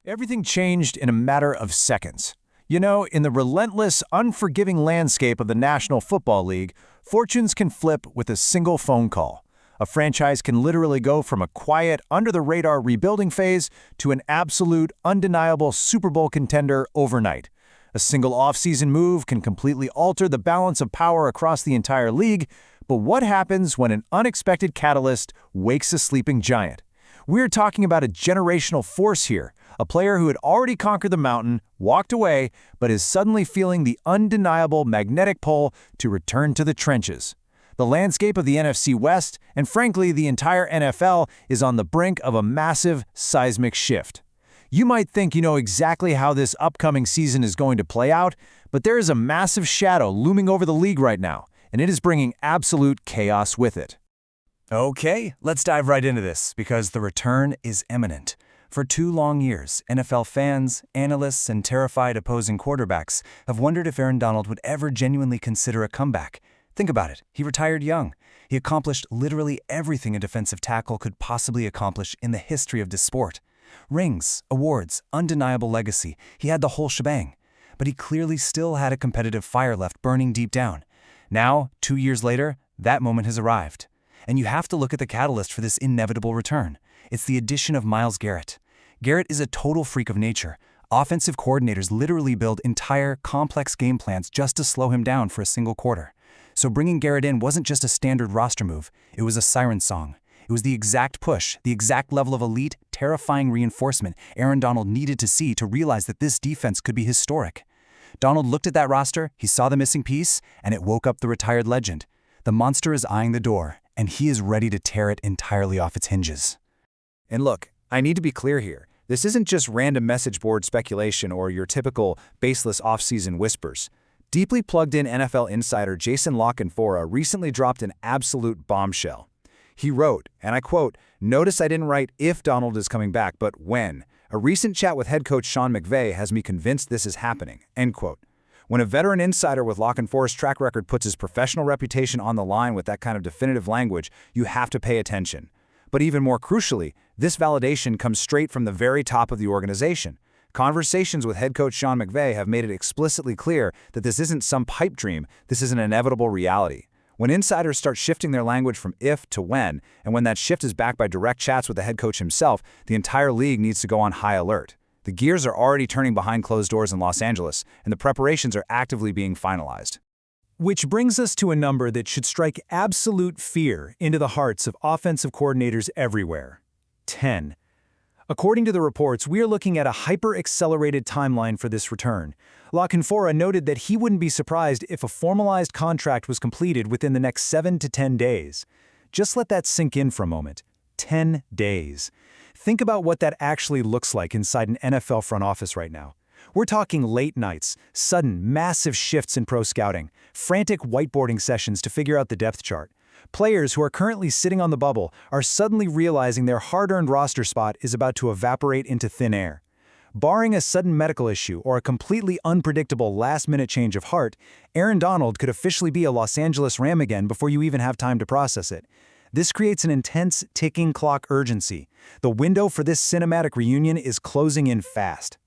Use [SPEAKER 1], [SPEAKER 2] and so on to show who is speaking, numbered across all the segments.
[SPEAKER 1] Everything changed in a matter of seconds. You know, in the relentless, unforgiving landscape of the National Football League, fortunes can flip with a single phone call. A franchise can literally go from a quiet, under-the-radar rebuilding phase to an absolute, undeniable Super Bowl contender overnight. A single off-season move can completely alter the balance of power across the entire league, but what happens when an unexpected catalyst wakes a sleeping giant? We're talking about a generational force here, a player who had already conquered the mountain, walked away, but is suddenly feeling the undeniable magnetic pull to return to the trenches. The landscape of the NFC West, and frankly the entire NFL, is on the brink of a massive, seismic shift. You might think you know exactly how this upcoming season is going to play out, but there is a massive shadow looming over the league right now, and it is bringing absolute chaos with it.
[SPEAKER 2] Okay, let's dive right into this, because the return is imminent. For 2 long years, NFL fans, analysts, and terrified opposing quarterbacks have wondered if Aaron Donald would ever genuinely consider a comeback. Think about it. He retired young. He accomplished literally everything a defensive tackle could possibly accomplish in the history of this sport. Rings, awards, undeniable legacy. He had the whole shebang. But he clearly still had a competitive fire left burning deep down. Now, 2 years later, that moment has arrived. And you have to look at the catalyst for this inevitable return. It's the addition of Myles Garrett. Garrett is a total freak of nature. Offensive coordinators literally build entire, complex game plans just to slow him down for a single quarter. So bringing Garrett in wasn't just a standard roster move, it was a siren song. It was the exact push, the exact level of elite, terrifying reinforcement Aaron Donald needed to see to realize that this defense could be historic. Donald looked at that roster, he saw the missing piece, and it woke up the retired legend. The monster is eyeing the door, and he is ready to tear it entirely off its hinges.
[SPEAKER 1] And look, I need to be clear here. This isn't just random message board speculation or your typical baseless off-season whispers. Deeply plugged-in NFL insider Jason La Canfora recently dropped an absolute bombshell. He wrote, and I quote, "Notice I didn't write if Donald is coming back, but when. A recent chat with head coach Sean McVay has me convinced this is happening." End quote. When a veteran insider with La Canfora's track record puts his professional reputation on the line with that kind of definitive language, you have to pay attention. But even more crucially, this validation comes straight from the very top of the organization. Conversations with head coach Sean McVay have made it explicitly clear that this isn't some pipe dream, this is an inevitable reality. When insiders start shifting their language from if to when, and when that shift is backed by direct chats with the head coach himself, the entire league needs to go on high alert. The gears are already turning behind closed doors in Los Angeles, and the preparations are actively being finalized. Which brings us to a number that should strike absolute fear into the hearts of offensive coordinators everywhere: 10. According to the reports, we are looking at a hyper-accelerated timeline for this return. La Canfora noted that he wouldn't be surprised if a formalized contract was completed within the next 7 to 10 days. Just let that sink in for a moment. 10 days. Think about what that actually looks like inside an NFL front office right now. We're talking late nights, sudden, massive shifts in pro scouting, frantic whiteboarding sessions to figure out the depth chart. Players who are currently sitting on the bubble are suddenly realizing their hard-earned roster spot is about to evaporate into thin air. Barring a sudden medical issue or a completely unpredictable last-minute change of heart, Aaron Donald could officially be a Los Angeles Ram again before you even have time to process it. This creates an intense, ticking clock urgency. The window for this cinematic reunion is closing in fast.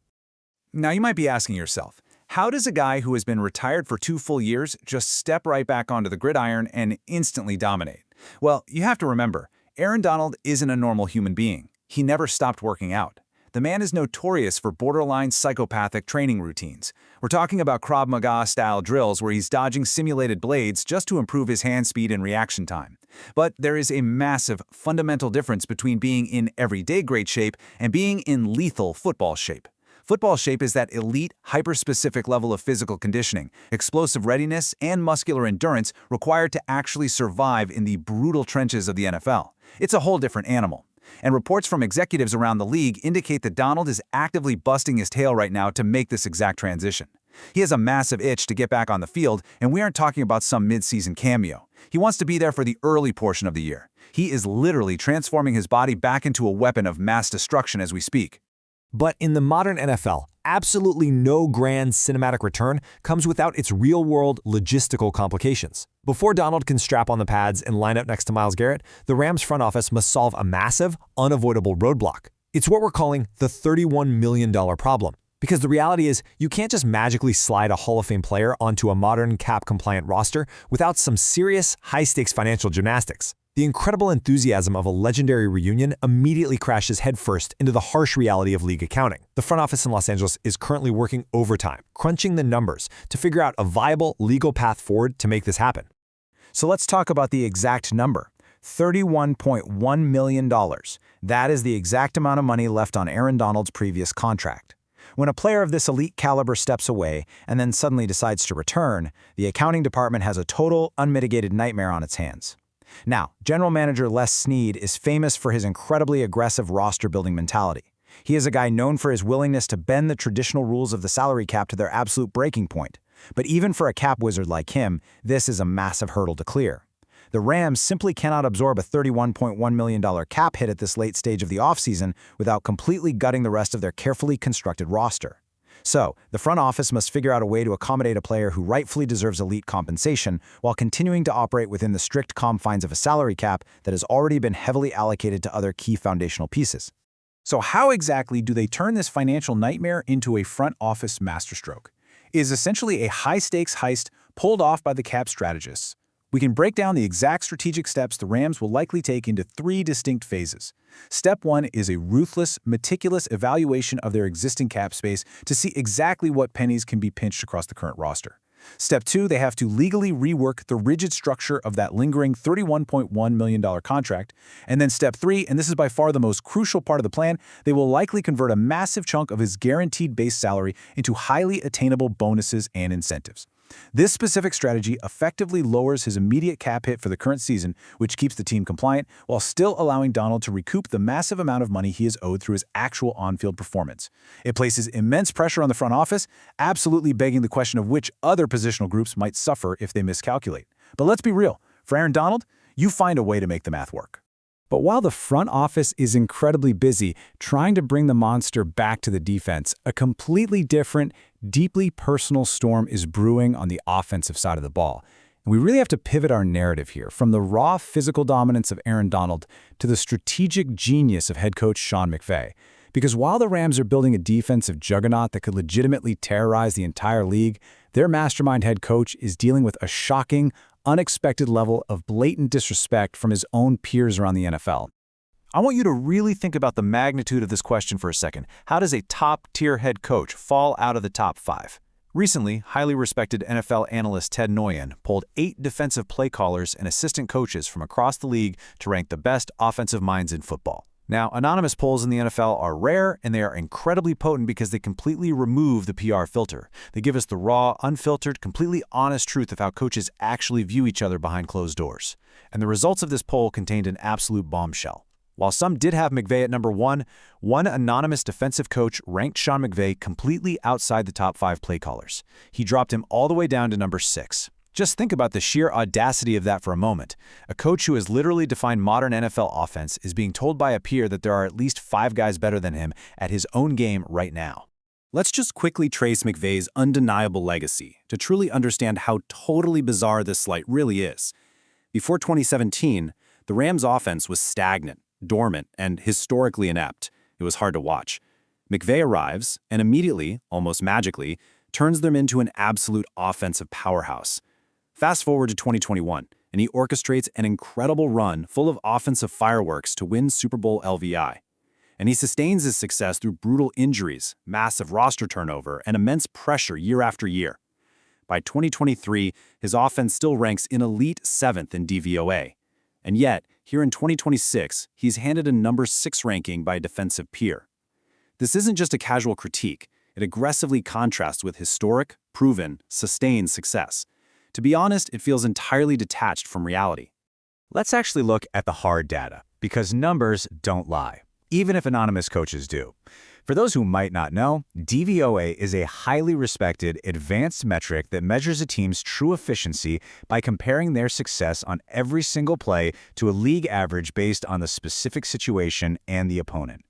[SPEAKER 1] Now you might be asking yourself, how does a guy who has been retired for 2 full years just step right back onto the gridiron and instantly dominate? Well, you have to remember, Aaron Donald isn't a normal human being. He never stopped working out. The man is notorious for borderline psychopathic training routines. We're talking about Krav Maga-style drills where he's dodging simulated blades just to improve his hand speed and reaction time. But there is a massive, fundamental difference between being in everyday great shape and being in lethal football shape. Football shape is that elite, hyper-specific level of physical conditioning, explosive readiness, and muscular endurance required to actually survive in the brutal trenches of the NFL. It's a whole different animal. And reports from executives around the league indicate that Donald is actively busting his tail right now to make this exact transition. He has a massive itch to get back on the field, and we aren't talking about some mid-season cameo. He wants to be there for the early portion of the year. He is literally transforming his body back into a weapon of mass destruction as we speak.
[SPEAKER 3] But in the modern NFL, absolutely no grand cinematic return comes without its real-world logistical complications. Before Donald can strap on the pads and line up next to Myles Garrett, the Rams front office must solve a massive, unavoidable roadblock. It's what we're calling the $31 million problem. Because the reality is, you can't just magically slide a Hall of Fame player onto a modern cap-compliant roster without some serious, high-stakes financial gymnastics. The incredible enthusiasm of a legendary reunion immediately crashes headfirst into the harsh reality of league accounting. The front office in Los Angeles is currently working overtime, crunching the numbers to figure out a viable legal path forward to make this happen.
[SPEAKER 1] So let's talk about the exact number. $31.1 million. That is the exact amount of money left on Aaron Donald's previous contract. When a player of this elite caliber steps away and then suddenly decides to return, the accounting department has a total, unmitigated nightmare on its hands. Now, General Manager Les Snead is famous for his incredibly aggressive roster-building mentality. He is a guy known for his willingness to bend the traditional rules of the salary cap to their absolute breaking point. But even for a cap wizard like him, this is a massive hurdle to clear. The Rams simply cannot absorb a $31.1 million cap hit at this late stage of the offseason without completely gutting the rest of their carefully constructed roster. So, the front office must figure out a way to accommodate a player who rightfully deserves elite compensation while continuing to operate within the strict confines of a salary cap that has already been heavily allocated to other key foundational pieces.
[SPEAKER 4] So how exactly do they turn this financial nightmare into a front office masterstroke? It is essentially a high-stakes heist pulled off by the cap strategists. We can break down the exact strategic steps the Rams will likely take into 3 distinct phases. Step 1 is a ruthless, meticulous evaluation of their existing cap space to see exactly what pennies can be pinched across the current roster. Step 2, they have to legally rework the rigid structure of that lingering $31.1 million contract. And then Step 3, and this is by far the most crucial part of the plan, they will likely convert a massive chunk of his guaranteed base salary into highly attainable bonuses and incentives. This specific strategy effectively lowers his immediate cap hit for the current season, which keeps the team compliant, while still allowing Donald to recoup the massive amount of money he is owed through his actual on-field performance. It places immense pressure on the front office, absolutely begging the question of which other positional groups might suffer if they miscalculate. But let's be real, for Aaron Donald, you find a way to make the math work.
[SPEAKER 2] But while the front office is incredibly busy trying to bring the monster back to the defense, a completely different, deeply personal storm is brewing on the offensive side of the ball. And we really have to pivot our narrative here from the raw physical dominance of Aaron Donald to the strategic genius of head coach Sean McVay. Because while the Rams are building a defensive juggernaut that could legitimately terrorize the entire league, their mastermind head coach is dealing with a shocking, unexpected level of blatant disrespect from his own peers around the NFL. I want you to really think about the magnitude of this question for a second. How does a top-tier head coach fall out of the top 5? Recently, highly respected NFL analyst Ted Nguyen polled 8 defensive play callers and assistant coaches from across the league to rank the best offensive minds in football. Now, anonymous polls in the NFL are rare, and they are incredibly potent because they completely remove the PR filter. They give us the raw, unfiltered, completely honest truth of how coaches actually view each other behind closed doors. And the results of this poll contained an absolute bombshell. While some did have McVay at number 1, one anonymous defensive coach ranked Sean McVay completely outside the top 5 play callers. He dropped him all the way down to number 6. Just think about the sheer audacity of that for a moment. A coach who has literally defined modern NFL offense is being told by a peer that there are at least 5 guys better than him at his own game right now.
[SPEAKER 4] Let's just quickly trace McVay's undeniable legacy to truly understand how totally bizarre this slight really is. Before 2017, the Rams' offense was stagnant, dormant, and historically inept. It was hard to watch. McVay arrives and immediately, almost magically, turns them into an absolute offensive powerhouse. Fast forward to 2021, and he orchestrates an incredible run full of offensive fireworks to win Super Bowl LVI. And he sustains his success through brutal injuries, massive roster turnover, and immense pressure year after year. By 2023, his offense still ranks in elite 7th in DVOA. And yet, here in 2026, he's handed a number 6 ranking by a defensive peer. This isn't just a casual critique. It aggressively contrasts with historic, proven, sustained success. To be honest, it feels entirely detached from reality.
[SPEAKER 2] Let's actually look at the hard data, because numbers don't lie, even if anonymous coaches do. For those who might not know, DVOA is a highly respected, advanced metric that measures a team's true efficiency by comparing their success on every single play to a league average based on the specific situation and the opponent.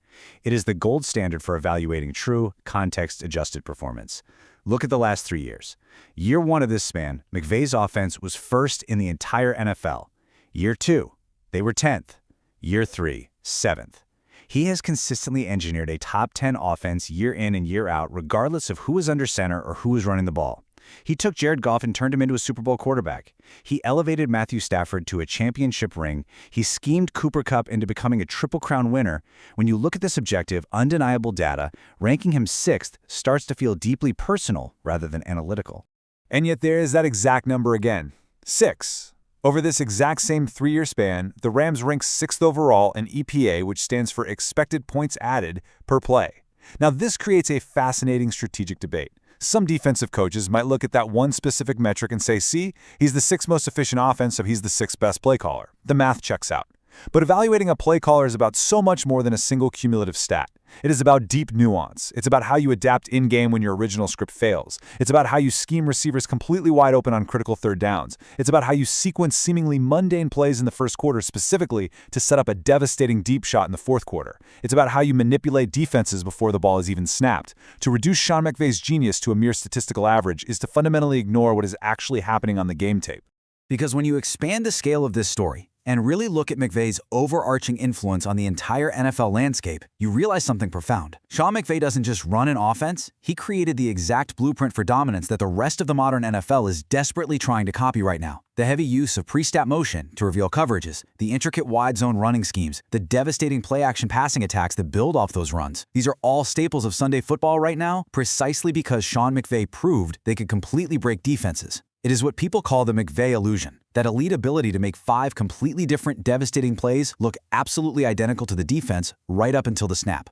[SPEAKER 2] It is the gold standard for evaluating true, context-adjusted performance. Look at the last 3 years. Year 1 of this span, McVay's offense was first in the entire NFL. Year 2, they were 10th. Year 3, 7th.
[SPEAKER 1] He has consistently engineered a top 10 offense year in and year out, regardless of who is under center or who is running the ball. He took Jared Goff and turned him into a Super Bowl quarterback. He elevated Matthew Stafford to a championship ring. He schemed Cooper Kupp into becoming a Triple Crown winner. When you look at this objective, undeniable data, ranking him 6th starts to feel deeply personal rather than analytical.
[SPEAKER 3] And yet there is that exact number again, 6. Over this exact same 3-year span, the Rams rank 6th overall in EPA, which stands for expected points added per play. Now this creates a fascinating strategic debate. Some defensive coaches might look at that one specific metric and say, see, he's the 6th most efficient offense, so he's the 6th best play caller. The math checks out. But evaluating a play caller is about so much more than a single cumulative stat. It is about deep nuance. It's about how you adapt in-game when your original script fails. It's about how you scheme receivers completely wide open on critical third downs. It's about how you sequence seemingly mundane plays in the first quarter specifically to set up a devastating deep shot in the fourth quarter. It's about how you manipulate defenses before the ball is even snapped. To reduce Sean McVay's genius to a mere statistical average is to fundamentally ignore what is actually happening on the game tape.
[SPEAKER 1] Because when you expand the scale of this story and really look at McVay's overarching influence on the entire NFL landscape, you realize something profound. Sean McVay doesn't just run an offense, he created the exact blueprint for dominance that the rest of the modern NFL is desperately trying to copy right now. The heavy use of pre-snap motion to reveal coverages, the intricate wide zone running schemes, the devastating play-action passing attacks that build off those runs. These are all staples of Sunday football right now, precisely because Sean McVay proved they could completely break defenses. It is what people call the McVay illusion, that elite ability to make 5 completely different devastating plays look absolutely identical to the defense right up until the snap.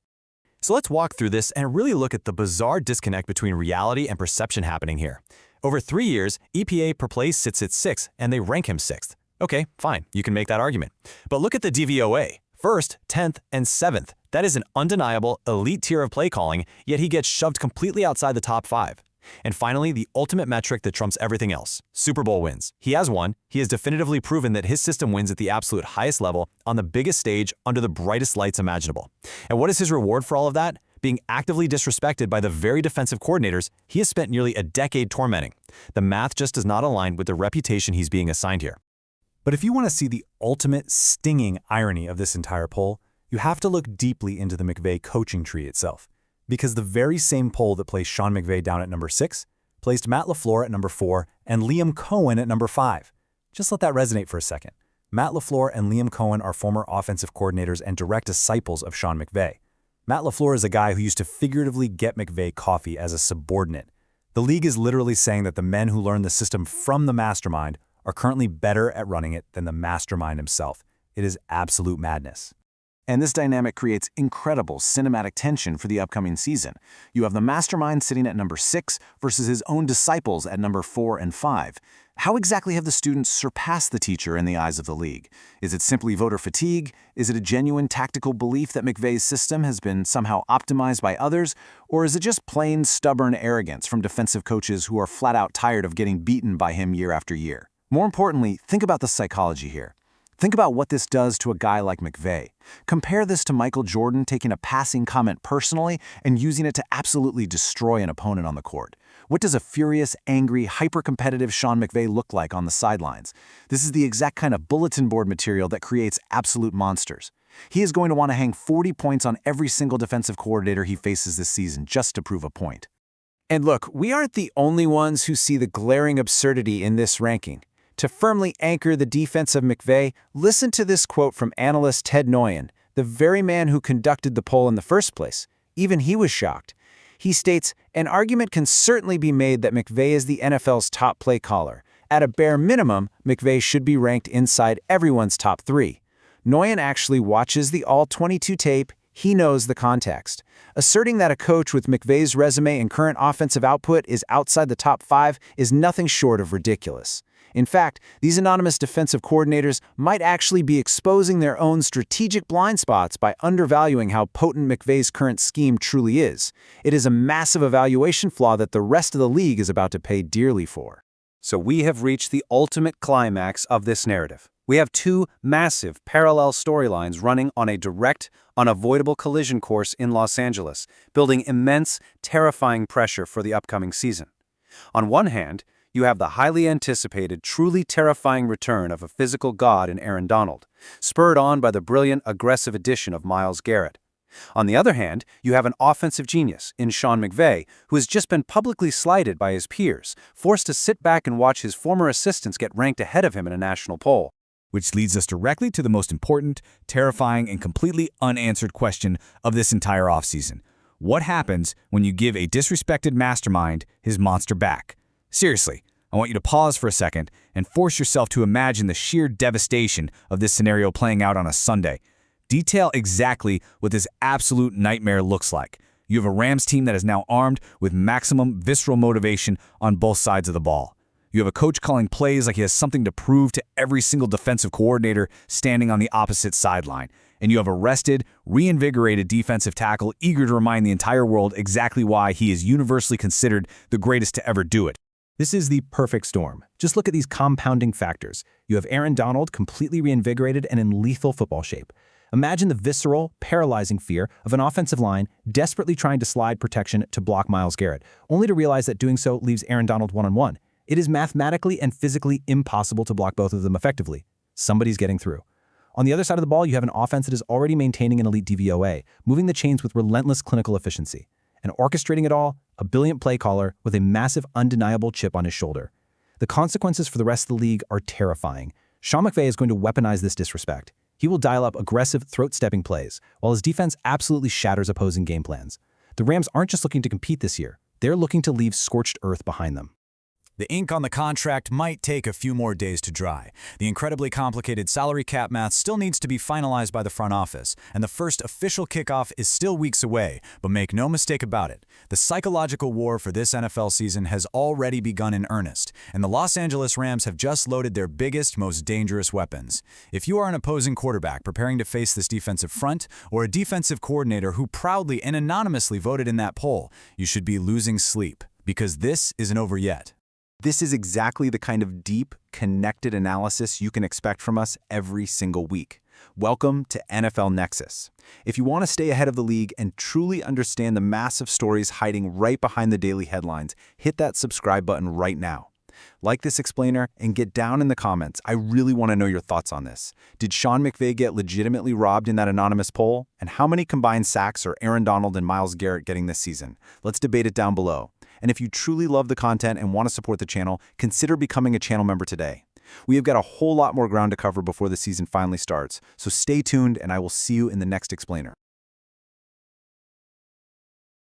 [SPEAKER 2] So let's walk through this and really look at the bizarre disconnect between reality and perception happening here. Over 3 years, EPA per play sits at 6, and they rank him 6th. Okay, fine, you can make that argument. But look at the DVOA. 1st, 10th, and 7th. That is an undeniable elite tier of play calling, yet he gets shoved completely outside the top 5. And finally, the ultimate metric that trumps everything else, Super Bowl wins. He has won. He has definitively proven that his system wins at the absolute highest level, on the biggest stage, under the brightest lights imaginable. And what is his reward for all of that? Being actively disrespected by the very defensive coordinators he has spent nearly a decade tormenting. The math just does not align with the reputation he's being assigned here.
[SPEAKER 3] But if you want to see the ultimate stinging irony of this entire poll, you have to look deeply into the McVay coaching tree itself. Because the very same poll that placed Sean McVay down at number 6 placed Matt LaFleur at number 4 and Liam Cohen at number 5. Just let that resonate for a second. Matt LaFleur and Liam Cohen are former offensive coordinators and direct disciples of Sean McVay. Matt LaFleur is a guy who used to figuratively get McVay coffee as a subordinate. The league is literally saying that the men who learned the system from the mastermind are currently better at running it than the mastermind himself. It is absolute madness.
[SPEAKER 4] And this dynamic creates incredible cinematic tension for the upcoming season. You have the mastermind sitting at number 6 versus his own disciples at number 4 and 5. How exactly have the students surpassed the teacher in the eyes of the league? Is it simply voter fatigue? Is it a genuine tactical belief that McVay's system has been somehow optimized by others? Or is it just plain stubborn arrogance from defensive coaches who are flat out tired of getting beaten by him year after year? More importantly, think about the psychology here. Think about what this does to a guy like McVay. Compare this to Michael Jordan taking a passing comment personally and using it to absolutely destroy an opponent on the court. What does a furious, angry, hyper-competitive Sean McVay look like on the sidelines? This is the exact kind of bulletin board material that creates absolute monsters. He is going to want to hang 40 points on every single defensive coordinator he faces this season just to prove a point.
[SPEAKER 1] And look, we aren't the only ones who see the glaring absurdity in this ranking. To firmly anchor the defense of McVay, listen to this quote from analyst Ted Nguyen, the very man who conducted the poll in the first place. Even he was shocked. He states, "An argument can certainly be made that McVay is the NFL's top play caller. At a bare minimum, McVay should be ranked inside everyone's top 3. Nguyen actually watches the all-22 tape. He knows the context. Asserting that a coach with McVay's resume and current offensive output is outside the top 5 is nothing short of ridiculous. In fact, these anonymous defensive coordinators might actually be exposing their own strategic blind spots by undervaluing how potent McVay's current scheme truly is. It is a massive evaluation flaw that the rest of the league is about to pay dearly for." So we have reached the ultimate climax of this narrative. We have 2 massive parallel storylines running on a direct, unavoidable collision course in Los Angeles, building immense, terrifying pressure for the upcoming season. On one hand, you have the highly anticipated, truly terrifying return of a physical god in Aaron Donald, spurred on by the brilliant, aggressive addition of Myles Garrett.
[SPEAKER 4] On the other hand, you have an offensive genius in Sean McVay, who has just been publicly slighted by his peers, forced to sit back and watch his former assistants get ranked ahead of him in a national poll.
[SPEAKER 2] Which leads us directly to the most important, terrifying, and completely unanswered question of this entire offseason. What happens when you give a disrespected mastermind his monster back? Seriously, I want you to pause for a second and force yourself to imagine the sheer devastation of this scenario playing out on a Sunday. Detail exactly what this absolute nightmare looks like. You have a Rams team that is now armed with maximum visceral motivation on both sides of the ball. You have a coach calling plays like he has something to prove to every single defensive coordinator standing on the opposite sideline. And you have a rested, reinvigorated defensive tackle eager to remind the entire world exactly why he is universally considered the greatest to ever do it.
[SPEAKER 4] This is the perfect storm. Just look at these compounding factors. You have Aaron Donald completely reinvigorated and in lethal football shape. Imagine the visceral, paralyzing fear of an offensive line desperately trying to slide protection to block Myles Garrett, only to realize that doing so leaves Aaron Donald one-on-one. It is mathematically and physically impossible to block both of them effectively. Somebody's getting through. On the other side of the ball, you have an offense that is already maintaining an elite DVOA, moving the chains with relentless clinical efficiency. And orchestrating it all, a brilliant play caller with a massive, undeniable chip on his shoulder. The consequences for the rest of the league are terrifying. Sean McVay is going to weaponize this disrespect. He will dial up aggressive, throat-stepping plays, while his defense absolutely shatters opposing game plans. The Rams aren't just looking to compete this year. They're looking to leave scorched earth behind them.
[SPEAKER 2] The ink on the contract might take a few more days to dry. The incredibly complicated salary cap math still needs to be finalized by the front office, and the first official kickoff is still weeks away, but make no mistake about it. The psychological war for this NFL season has already begun in earnest, and the Los Angeles Rams have just loaded their biggest, most dangerous weapons. If you are an opposing quarterback preparing to face this defensive front, or a defensive coordinator who proudly and anonymously voted in that poll, you should be losing sleep, because this isn't over yet.
[SPEAKER 1] This is exactly the kind of deep, connected analysis you can expect from us every single week. Welcome to NFL Nexus. If you want to stay ahead of the league and truly understand the massive stories hiding right behind the daily headlines, hit that subscribe button right now. Like this explainer and get down in the comments. I really want to know your thoughts on this. Did Sean McVay get legitimately robbed in that anonymous poll? And how many combined sacks are Aaron Donald and Myles Garrett getting this season? Let's debate it down below. And if you truly love the content and want to support the channel, consider becoming a channel member today. We have got a whole lot more ground to cover before the season finally starts, so stay tuned and I will see you in the next explainer.